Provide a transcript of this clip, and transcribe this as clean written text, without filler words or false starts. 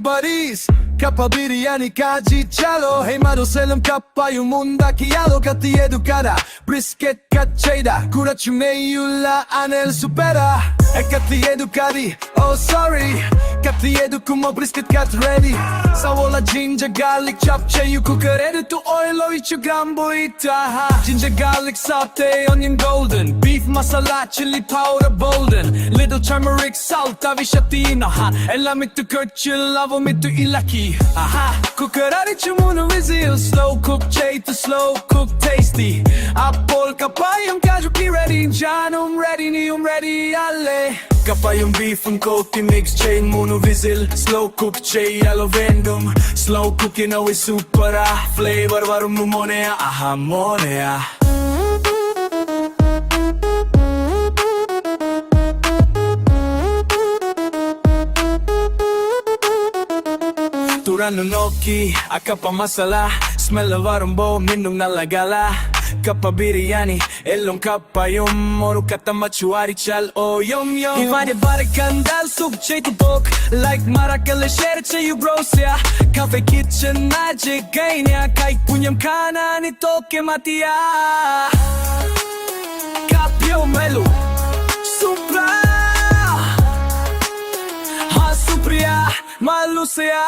buddies. Kappa Biriyani kaji chalo. Hey Maruselam kappa yung mundaki yalo. Kati educada, brisket kacheda. Kurachum neyula anel supera. E kati educadi, oh sorry. Kati edukumo brisket kat ready. Savola ginger garlic chapche. You cook it ready to oil o ichu gambo ita. Ginger garlic saute, onion golden. Beef masala, chili powder bolden. Little turmeric salt, avishatina. Ella mittu kurchil, lavo mittu ilaki. Aha, cook it ready chumuno vizil. Slow cook chay to slow cook tasty. Apple kapayong kajuki ready. Janum ready, niyum ready, alle. Kapayong beef and coke mix chain mono vizil. Slow cook chay yellow vendum. Slow cooking always super flavor varum monea, aha monea. Turano gnocchi, a kappa masala. Smell varum bo minnung nalagala. Kappa Biriyani, ellong kappa yung moru katamachuari chal o yum yum. Divided by the kandal soup chay to bok. Like marakale share chay you brosya. Cafe kitchen magic ganya. Kay punyam kana ni toke matia. Kapyo melu, supra. Ha supria, malusia.